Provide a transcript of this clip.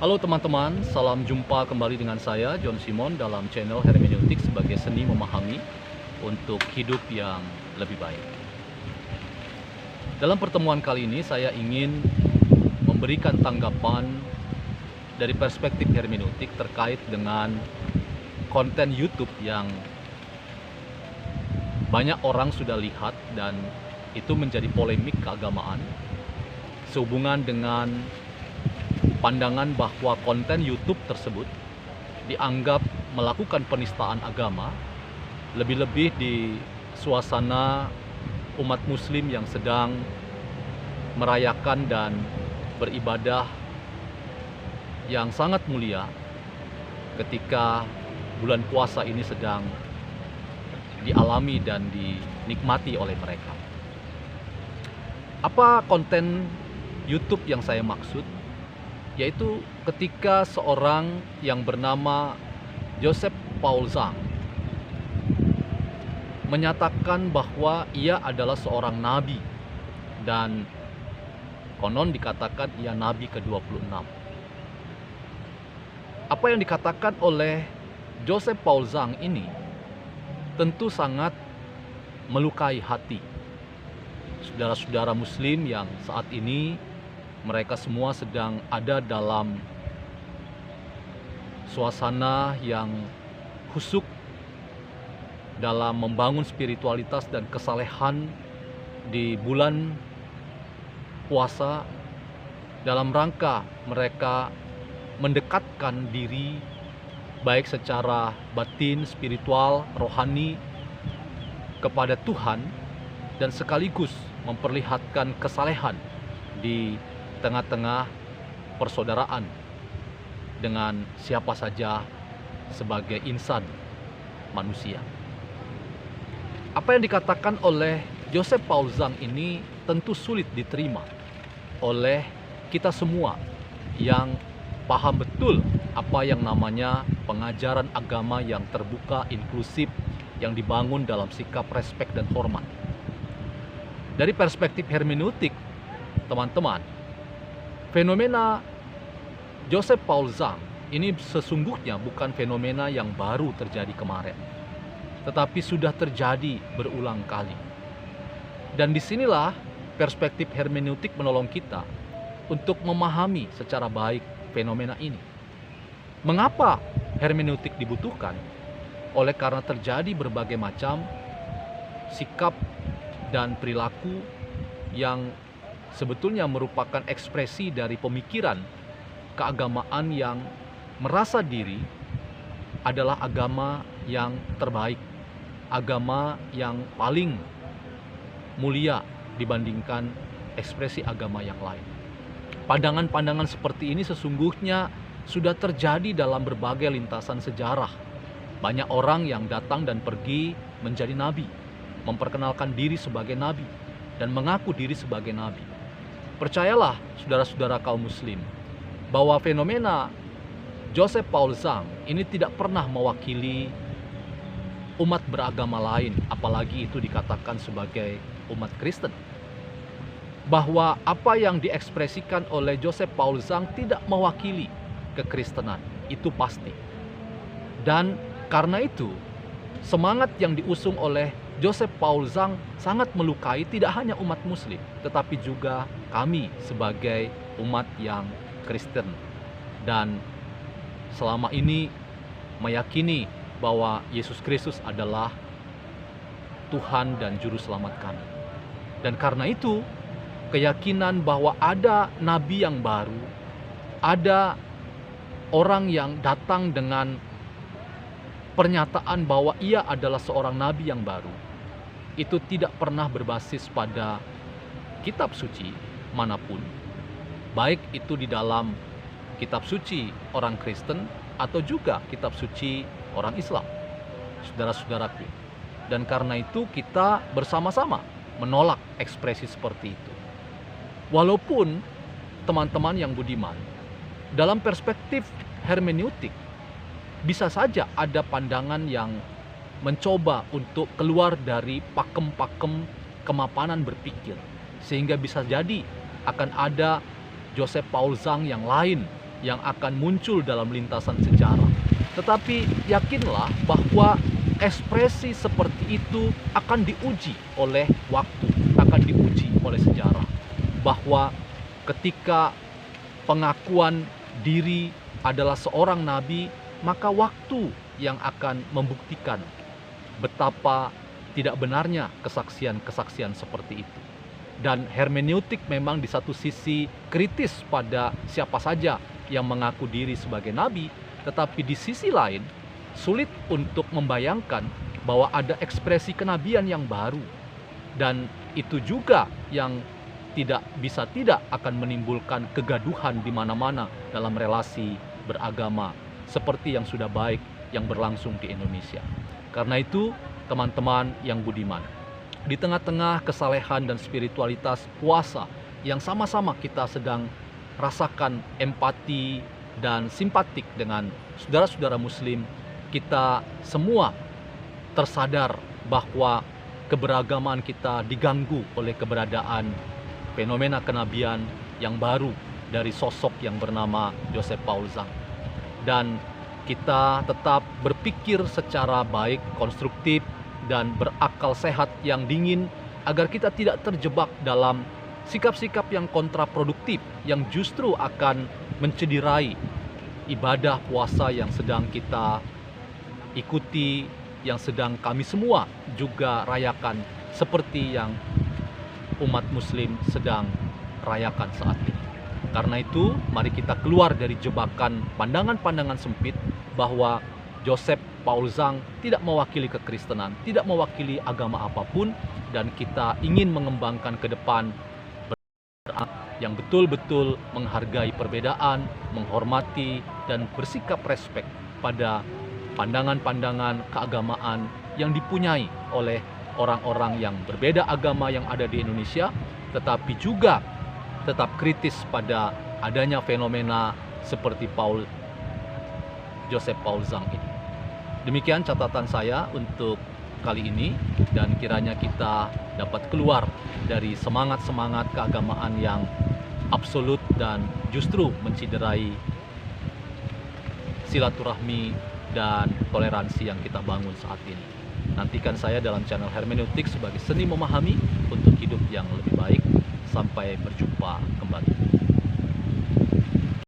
Halo teman-teman, salam jumpa kembali dengan saya John Simon dalam channel Hermeneutik sebagai seni memahami untuk hidup yang lebih baik. Dalam pertemuan kali ini saya ingin memberikan tanggapan dari perspektif hermeneutik terkait dengan konten YouTube yang banyak orang sudah lihat dan itu menjadi polemik keagamaan sehubungan dengan pandangan bahwa konten YouTube tersebut dianggap melakukan penistaan agama, lebih-lebih di suasana umat muslim yang sedang merayakan dan beribadah yang sangat mulia ketika bulan puasa ini sedang dialami dan dinikmati oleh mereka. Apa konten YouTube yang saya maksud? Yaitu ketika seorang yang bernama Joseph Paul Zhang menyatakan bahwa ia adalah seorang nabi dan konon dikatakan ia nabi ke-26. Apa yang dikatakan oleh Joseph Paul Zhang ini tentu sangat melukai hati saudara-saudara muslim yang saat ini mereka semua sedang ada dalam suasana yang khusyuk dalam membangun spiritualitas dan kesalehan di bulan puasa dalam rangka mereka mendekatkan diri baik secara batin, spiritual, rohani kepada Tuhan dan sekaligus memperlihatkan kesalehan di tengah-tengah persaudaraan dengan siapa saja sebagai insan manusia. Apa yang dikatakan oleh Joseph Paul Zhang ini tentu sulit diterima oleh kita semua yang paham betul apa yang namanya pengajaran agama yang terbuka, inklusif, yang dibangun dalam sikap respek dan hormat. Dari perspektif hermeneutik, teman-teman, fenomena Joseph Paul Zhang ini sesungguhnya bukan fenomena yang baru terjadi kemarin, tetapi sudah terjadi berulang kali. Dan disinilah perspektif hermeneutik menolong kita untuk memahami secara baik fenomena ini. Mengapa hermeneutik dibutuhkan? Oleh karena terjadi berbagai macam sikap dan perilaku yang sebetulnya merupakan ekspresi dari pemikiran keagamaan yang merasa diri adalah agama yang terbaik, agama yang paling mulia dibandingkan ekspresi agama yang lain. Pandangan-pandangan seperti ini sesungguhnya sudah terjadi dalam berbagai lintasan sejarah. Banyak orang yang datang dan pergi menjadi nabi, memperkenalkan diri sebagai nabi dan mengaku diri sebagai nabi. Percayalah saudara-saudara kaum muslim bahwa fenomena Joseph Paul Zhang ini tidak pernah mewakili umat beragama lain, apalagi itu dikatakan sebagai umat Kristen. Bahwa apa yang diekspresikan oleh Joseph Paul Zhang tidak mewakili kekristenan, itu pasti. Dan karena itu semangat yang diusung oleh Joseph Paul Zhang sangat melukai tidak hanya umat muslim, tetapi juga kami sebagai umat yang Kristen. Dan selama ini meyakini bahwa Yesus Kristus adalah Tuhan dan Juru Selamat kami. Dan karena itu, keyakinan bahwa ada nabi yang baru, ada orang yang datang dengan pernyataan bahwa ia adalah seorang nabi yang baru, itu tidak pernah berbasis pada kitab suci manapun, baik itu di dalam kitab suci orang Kristen atau juga kitab suci orang Islam, saudara-saudaraku. Dan karena itu kita bersama-sama menolak ekspresi seperti itu. Walaupun teman-teman yang budiman, dalam perspektif hermeneutik bisa saja ada pandangan yang mencoba untuk keluar dari pakem-pakem kemapanan berpikir, sehingga bisa jadi akan ada Joseph Paul Zhang yang lain yang akan muncul dalam lintasan sejarah. Tetapi yakinlah bahwa ekspresi seperti itu akan diuji oleh waktu, akan diuji oleh sejarah. Bahwa ketika pengakuan diri adalah seorang nabi, maka waktu yang akan membuktikan betapa tidak benarnya kesaksian-kesaksian seperti itu. Dan hermeneutik memang di satu sisi kritis pada siapa saja yang mengaku diri sebagai nabi, tetapi di sisi lain sulit untuk membayangkan bahwa ada ekspresi kenabian yang baru. Dan itu juga yang tidak bisa tidak akan menimbulkan kegaduhan di mana-mana dalam relasi beragama seperti yang sudah baik yang berlangsung di Indonesia. Karena itu, teman-teman yang budiman, di tengah-tengah kesalehan dan spiritualitas puasa yang sama-sama kita sedang rasakan empati dan simpatik dengan saudara-saudara muslim, kita semua tersadar bahwa keberagaman kita diganggu oleh keberadaan fenomena kenabian yang baru dari sosok yang bernama Joseph Paul Zhang. Dan kita tetap berpikir secara baik, konstruktif, dan berakal sehat yang dingin agar kita tidak terjebak dalam sikap-sikap yang kontraproduktif yang justru akan mencederai ibadah puasa yang sedang kita ikuti, yang sedang kami semua juga rayakan seperti yang umat muslim sedang rayakan saat ini. Karena itu, mari kita keluar dari jebakan pandangan-pandangan sempit bahwa Joseph Paul Zhang tidak mewakili kekristenan, tidak mewakili agama apapun, dan kita ingin mengembangkan ke depan yang betul-betul menghargai perbedaan, menghormati, dan bersikap respek pada pandangan-pandangan keagamaan yang dipunyai oleh orang-orang yang berbeda agama yang ada di Indonesia, tetapi juga tetap kritis pada adanya fenomena seperti Joseph Paul Zhang ini. Demikian catatan saya untuk kali ini, dan kiranya kita dapat keluar dari semangat-semangat keagamaan yang absolut dan justru menciderai silaturahmi dan toleransi yang kita bangun saat ini. Nantikan saya dalam channel Hermeneutik sebagai seni memahami untuk hidup yang lebih baik. Sampai berjumpa kembali.